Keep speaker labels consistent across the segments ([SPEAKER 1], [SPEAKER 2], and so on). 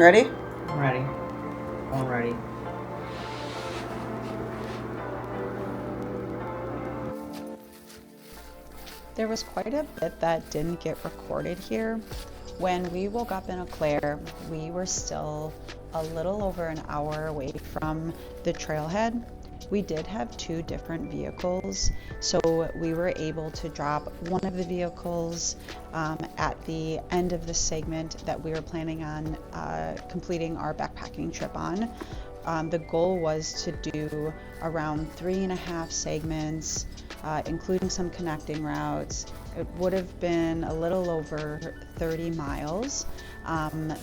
[SPEAKER 1] Ready?
[SPEAKER 2] I'm ready. I'm ready.
[SPEAKER 3] There was quite a bit that didn't get recorded here. When we woke up in Eau Claire, we were still a little over an hour away from the trailhead. We did have two different vehicles, so we were able to drop one of the vehicles at the end of the segment that we were planning on completing our backpacking trip on. The goal was to do around 3.5 segments, including some connecting routes. It would have been a little over 30 miles.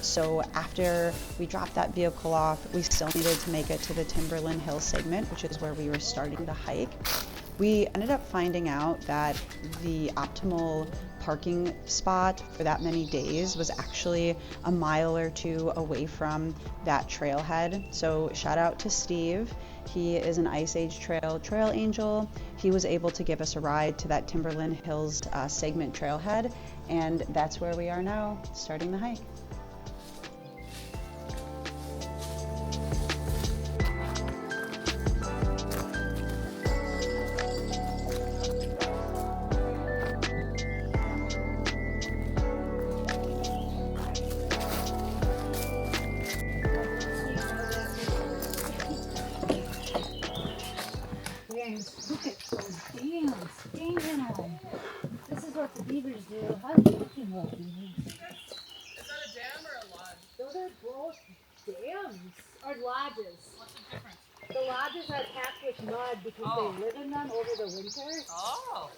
[SPEAKER 3] So after we dropped that vehicle off, we still needed to make it to the Timberland Hill segment, which is where we were starting the hike. We ended up finding out that the optimal parking spot for that many days was actually a mile or two away from that trailhead. So shout out to Steve. He is an Ice Age trail angel. He was able to give us a ride to that Timberland Hills segment trailhead, and that's where we are now, starting the hike.
[SPEAKER 4] Look at those dams. Damn. This is what the beavers do. I fucking love beavers.
[SPEAKER 1] Is that a dam or a lodge?
[SPEAKER 4] Those are both dams. Or lodges.
[SPEAKER 1] What's the difference?
[SPEAKER 4] The lodges are packed with mud because they live in them over the winter.
[SPEAKER 1] Oh.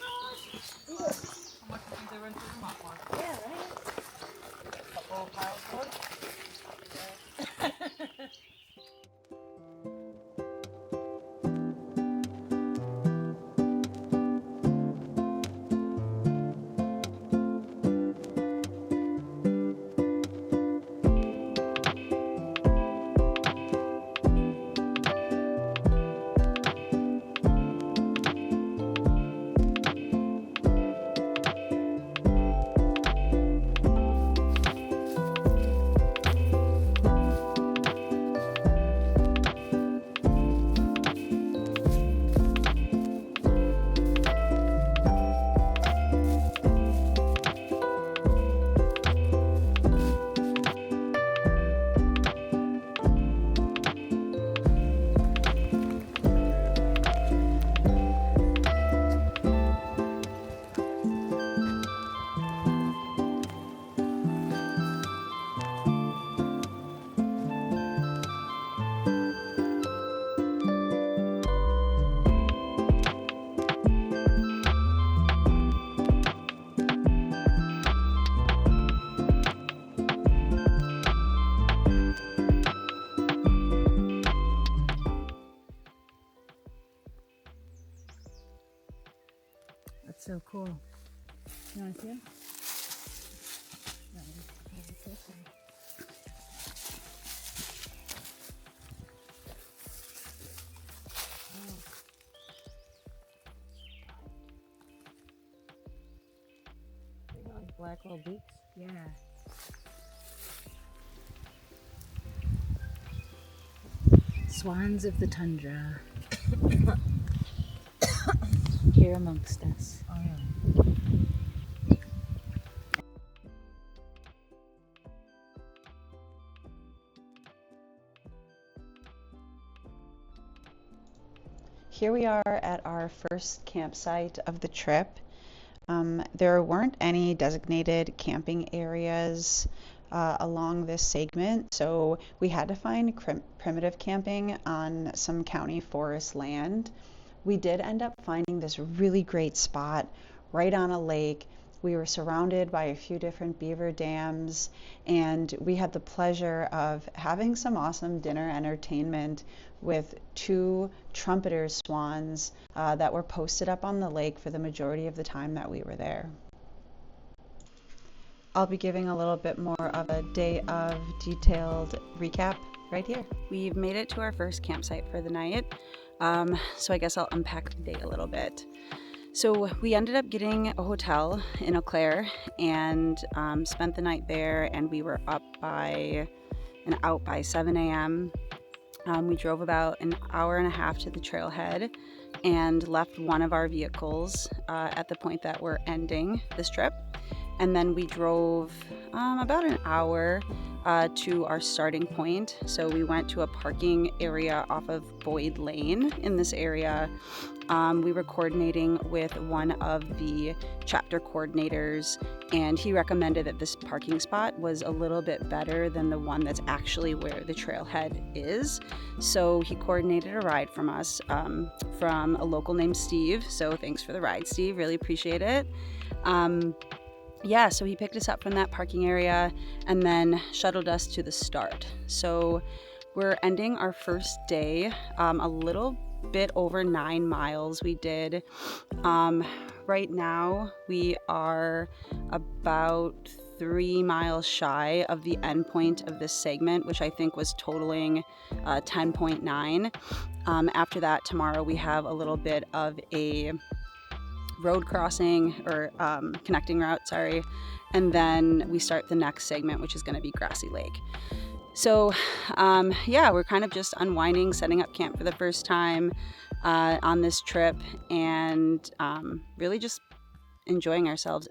[SPEAKER 1] How much do you think they rent them out for?
[SPEAKER 4] Yeah, right?
[SPEAKER 1] A couple of piles worth?
[SPEAKER 4] That's so cool. You want to see it?
[SPEAKER 2] Black little beaks.
[SPEAKER 4] Yeah. Swans of the tundra. Here amongst us.
[SPEAKER 2] Oh yeah.
[SPEAKER 3] Here we are at our first campsite of the trip. There weren't any designated camping areas along this segment, so we had to find primitive camping on some county forest land. We did end up finding this really great spot right on a lake. We were surrounded by a few different beaver dams, and we had the pleasure of having some awesome dinner entertainment with two trumpeter swans that were posted up on the lake for the majority of the time that we were there. I'll be giving a little bit more of a day of detailed recap right here. We've made it to our first campsite for the night, so I guess I'll unpack the day a little bit. So we ended up getting a hotel in Eau Claire and spent the night there, and we were up by and out by 7 a.m. We drove about an hour and a half to the trailhead and left one of our vehicles at the point that we're ending this trip. And then we drove about an hour to our starting point. So we went to a parking area off of Boyd Lane in this area. We were coordinating with one of the chapter coordinators, and he recommended that this parking spot was a little bit better than the one that's actually where the trailhead is. So he coordinated a ride from us from a local named Steve. So thanks for the ride, Steve. Really appreciate it. Yeah, so he picked us up from that parking area and then shuttled us to the start. So we're ending our first day a little bit over 9 miles we did. Right now we are about 3 miles shy of the end point of this segment, which I think was totaling 10.9. After that, tomorrow we have a little bit of a road crossing or connecting route, sorry, and then we start the next segment, which is going to be Grassy Lake. So yeah, we're kind of just unwinding, setting up camp for the first time on this trip, and really just enjoying ourselves.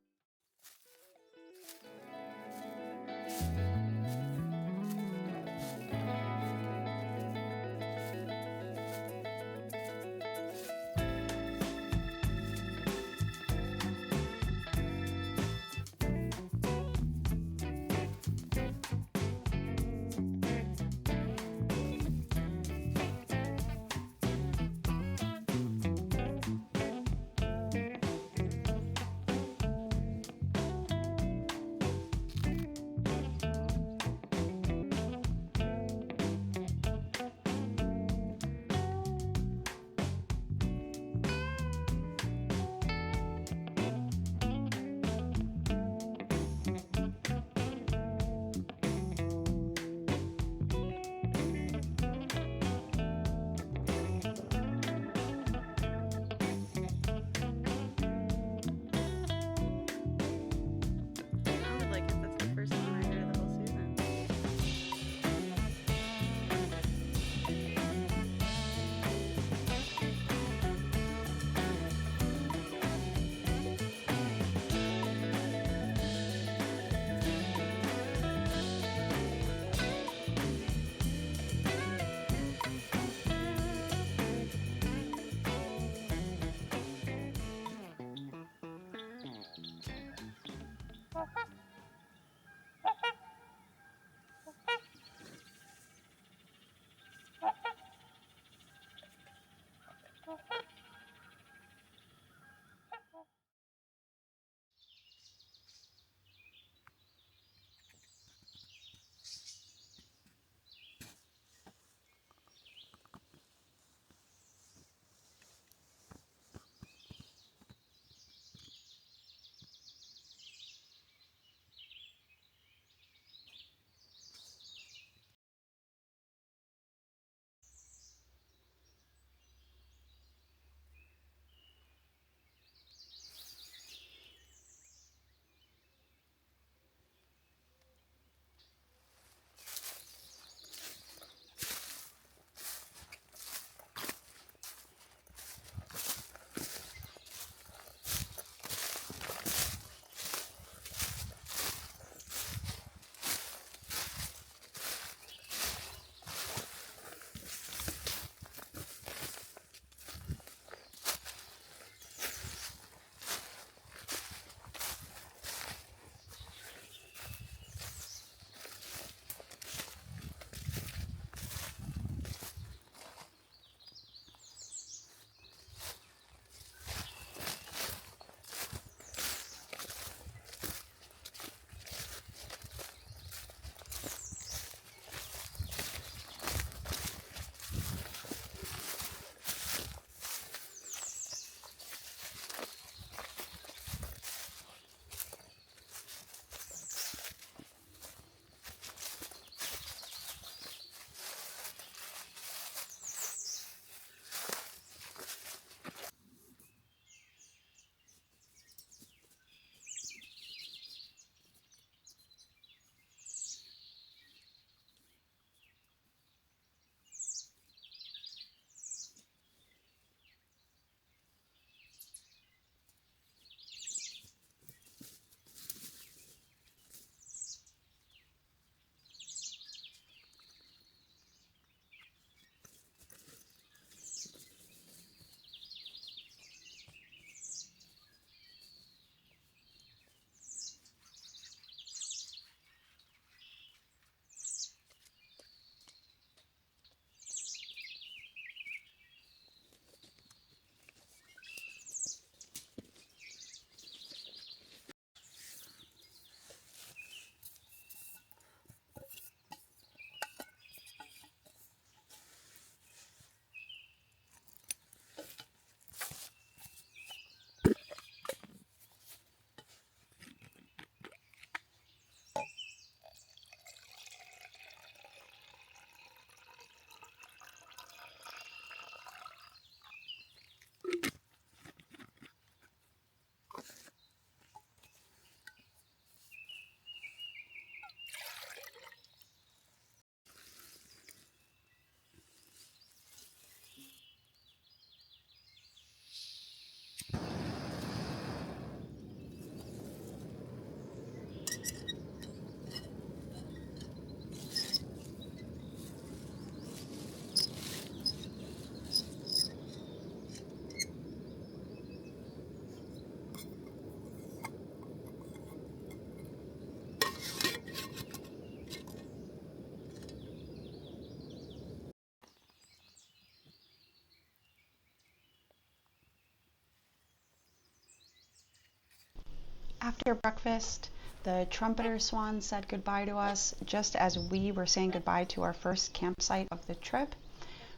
[SPEAKER 3] After breakfast, the trumpeter swans said goodbye to us just as we were saying goodbye to our first campsite of the trip.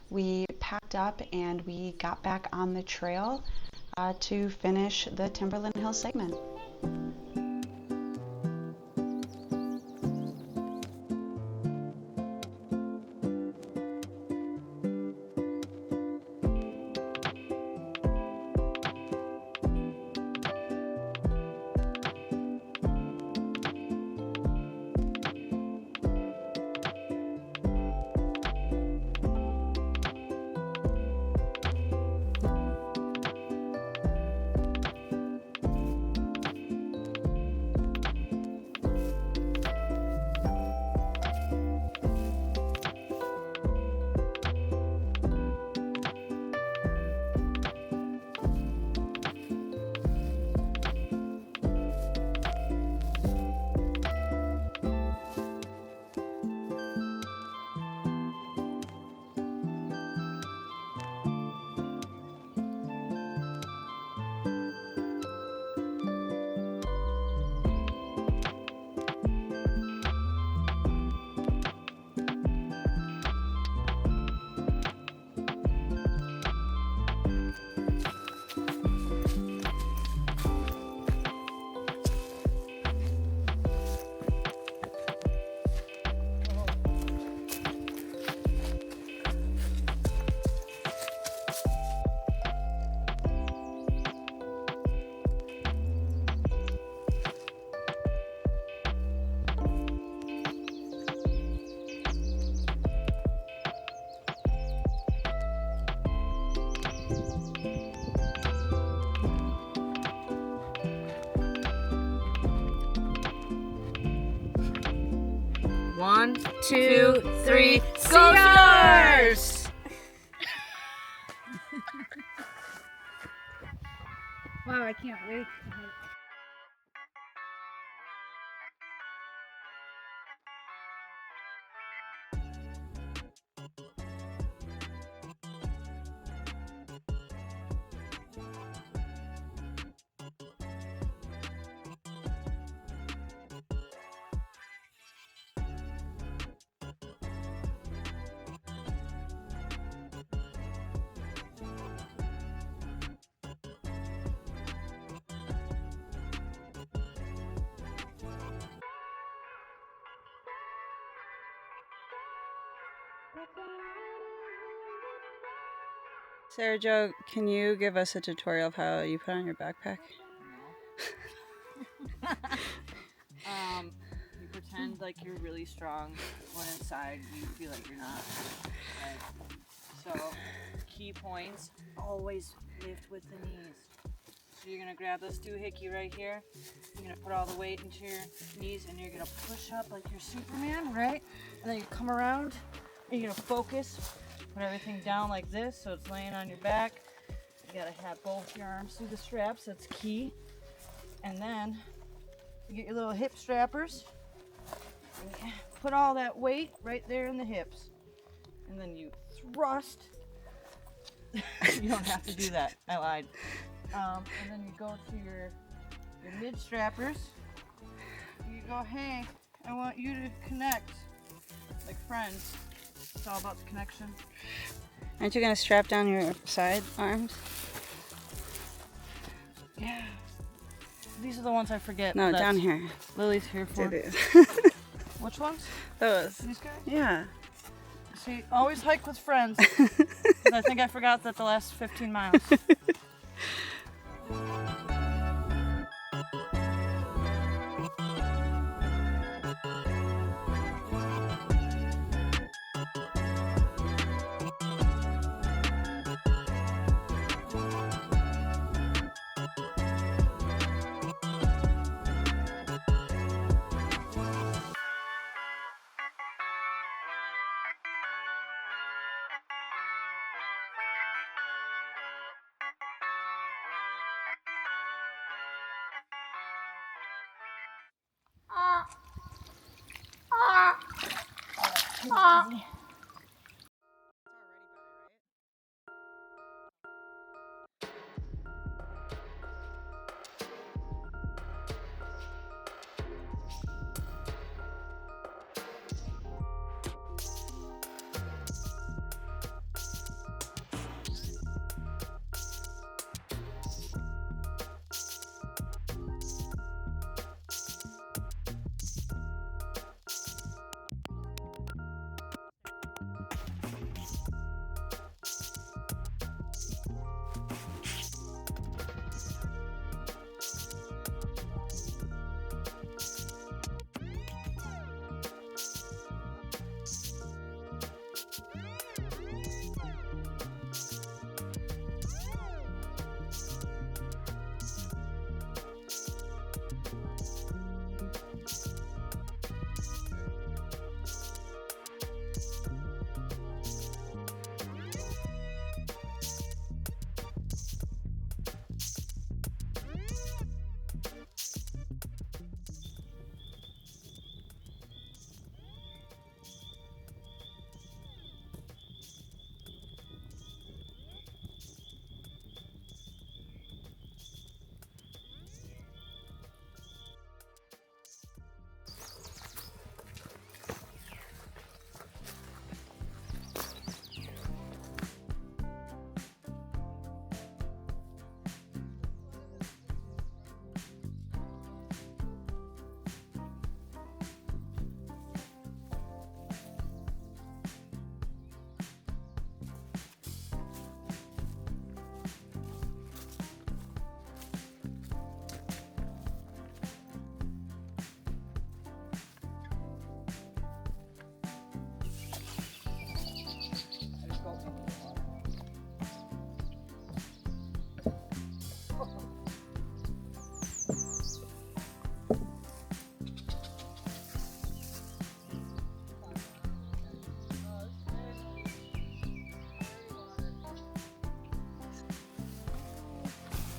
[SPEAKER 3] We packed up and we got back on the trail to finish the Timberland Hill segment.
[SPEAKER 2] One, two, three,
[SPEAKER 1] Seagars!
[SPEAKER 4] Wow, I can't wait.
[SPEAKER 5] Sarah Jo, can you give us a tutorial of how you put on your backpack?
[SPEAKER 1] You pretend like you're really strong when inside you feel like you're not. Right? So, key points, always lift with the knees. So you're gonna grab this doohickey right here. You're gonna put all the weight into your knees and you're gonna push up like you're Superman, right? And then you come around and you're gonna focus, put everything down like this so it's laying on your back. You gotta have both your arms through the straps, that's key. And then you get your little hip strappers. And you put all that weight right there in the hips. And then you thrust. You don't have to do that. I lied. And then you go to your mid strappers. You go, hey, I want you to connect like friends. It's all about the connection.
[SPEAKER 5] Aren't you going to strap down your side arms?
[SPEAKER 1] Yeah. These are the ones I forget.
[SPEAKER 5] No,
[SPEAKER 1] That's
[SPEAKER 5] down here.
[SPEAKER 1] Lily's here for.
[SPEAKER 5] It is.
[SPEAKER 1] Which ones?
[SPEAKER 5] Those.
[SPEAKER 1] These guys?
[SPEAKER 5] Yeah.
[SPEAKER 1] See, always hike with friends. 'Cause I think I forgot that the last 15 miles.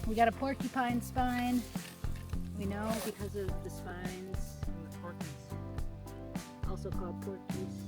[SPEAKER 4] We got a porcupine spine. We know because of the spines. Also called porkies.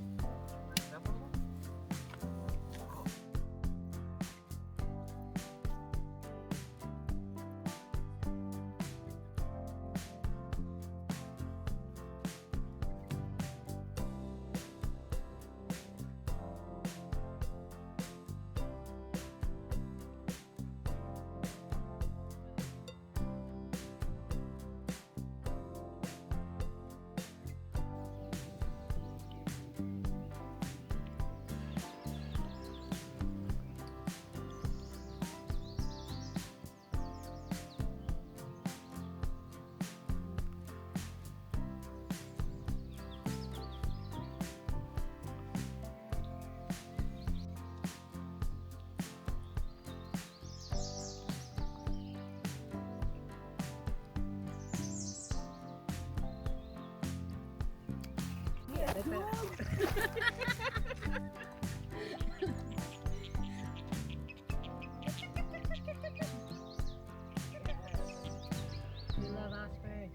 [SPEAKER 4] We love Osprey.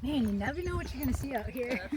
[SPEAKER 4] Man, you never know what you're gonna see out here.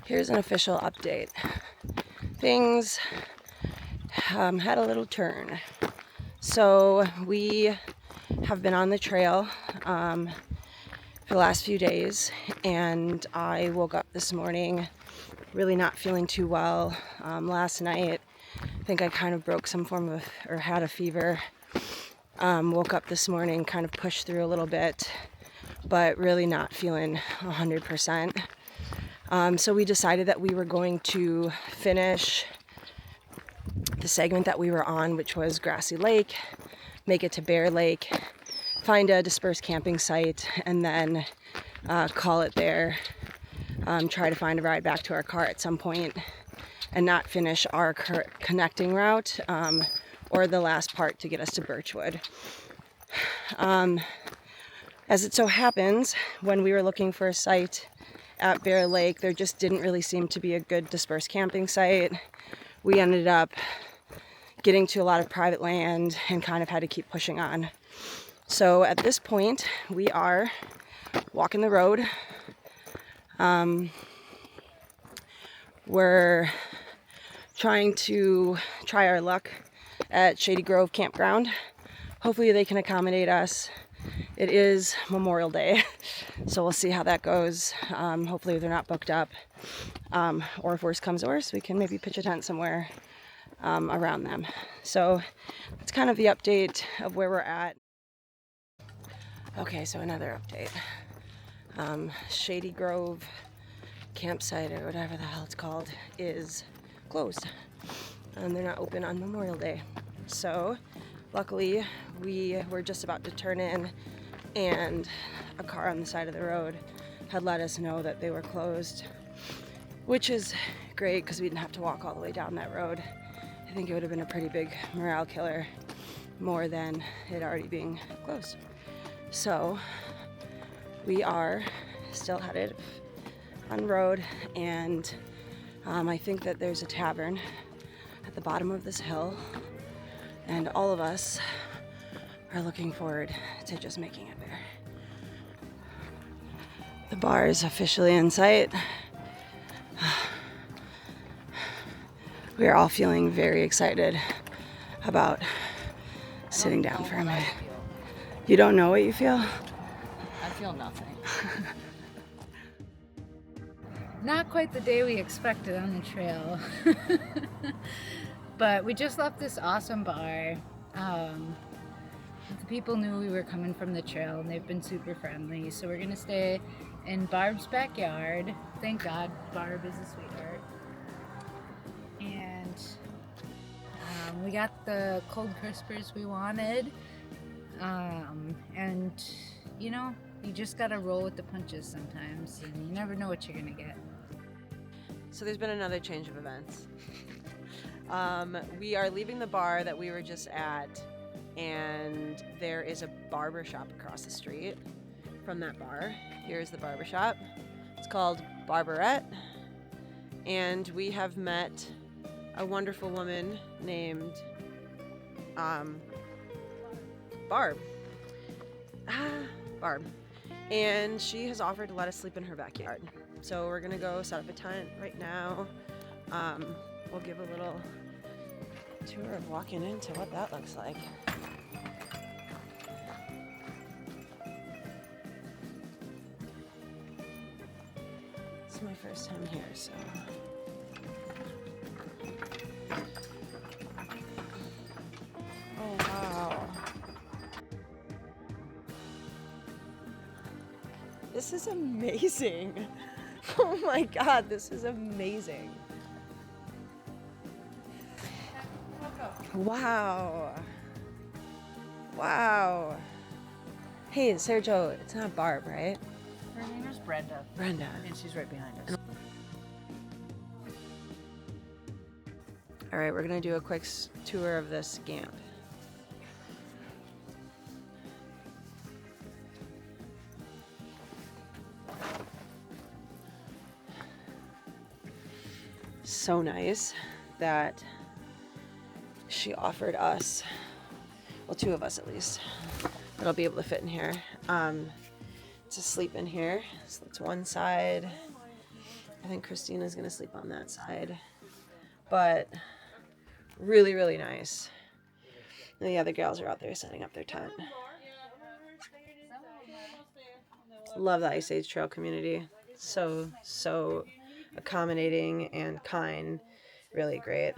[SPEAKER 2] Here's an official update. Things had a little turn. So we have been on the trail for the last few days, and I woke up this morning really not feeling too well. Last night, I think I kind of broke some form of, or had a fever. Woke up this morning, kind of pushed through a little bit, but really not feeling 100%. So we decided that we were going to finish the segment that we were on, which was Grassy Lake, make it to Bear Lake, find a dispersed camping site, and then call it there. Try to find a ride back to our car at some point, and not finish our connecting route or the last part to get us to Birchwood. As it so happens, when we were looking for a site at Bear Lake, there just didn't really seem to be a good dispersed camping site. We ended up getting to a lot of private land and kind of had to keep pushing on. So at this point, we are walking the road. We're trying to try our luck at Shady Grove Campground. hopefully they can accommodate us. It is Memorial Day, so we'll see how that goes. Hopefully they're not booked up, or if worse comes to worse, we can maybe pitch a tent somewhere around them. So it's kind of the update of where we're at. Okay, so another update. Shady Grove campsite, or whatever the hell it's called, is closed, and they're not open on Memorial Day. So luckily we were just about to turn in, and a car on the side of the road had let us know that they were closed, which is great because we didn't have to walk all the way down that road. I think it would have been a pretty big morale killer, more than it already being closed. So we are still headed on road, and I think that there's a tavern at the bottom of this hill, and all of us are looking forward to just making it there. The bar is officially in sight. We are all feeling very excited about sitting down for a minute. You don't know what you feel?
[SPEAKER 1] I feel nothing.
[SPEAKER 4] Not quite the day we expected on the trail. But we just left this awesome bar. The people knew we were coming from the trail, and they've been super friendly. So we're gonna stay in Barb's backyard. Thank God, Barb is a sweetheart. And we got the cold crispers we wanted. And you know, you just gotta roll with the punches sometimes, and you never know what you're gonna get.
[SPEAKER 2] So there's been another change of events. We are leaving the bar that we were just at, and there is a barber shop across the street from that bar. Here's the barber shop. It's called Barbarette, and we have met a wonderful woman named Barb. Barb. And she has offered to let us sleep in her backyard. So we're gonna go set up a tent right now. We'll give a little tour of walking into what that looks like. It's my first time here, so. Oh, wow. This is amazing. Oh my God, this is amazing. Wow. Wow. Hey, Sergio, it's not Barb, right?
[SPEAKER 1] Her name is Brenda.
[SPEAKER 2] Brenda.
[SPEAKER 1] And she's right behind us.
[SPEAKER 2] All right, we're gonna do a quick tour of this camp. So nice that she offered us, well, two of us at least, that'll be able to fit in here, to sleep in here. So that's one side. I think Christina's gonna sleep on that side, but really, really nice. And the other gals are out there setting up their tent. Love the Ice Age Trail community. So accommodating and kind. Really great.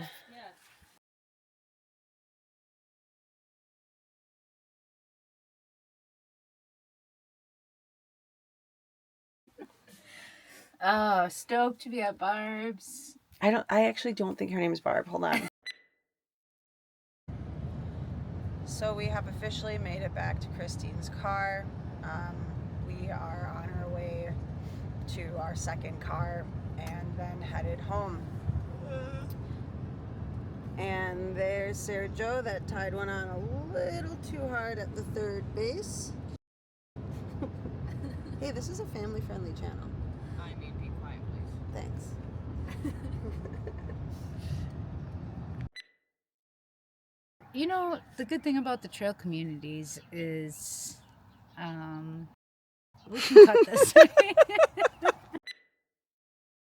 [SPEAKER 4] Oh, stoked to be at Barb's.
[SPEAKER 2] I actually don't think her name is Barb. Hold on. So we have officially made it back to Christine's car. We are on our way to our second car and then headed home. And there's Sergio that tied one on a little too hard at the third base. Hey, this is a family-friendly channel.
[SPEAKER 1] I mean, be quiet, please.
[SPEAKER 2] Thanks.
[SPEAKER 4] You know, the good thing about the trail communities is, we can cut this.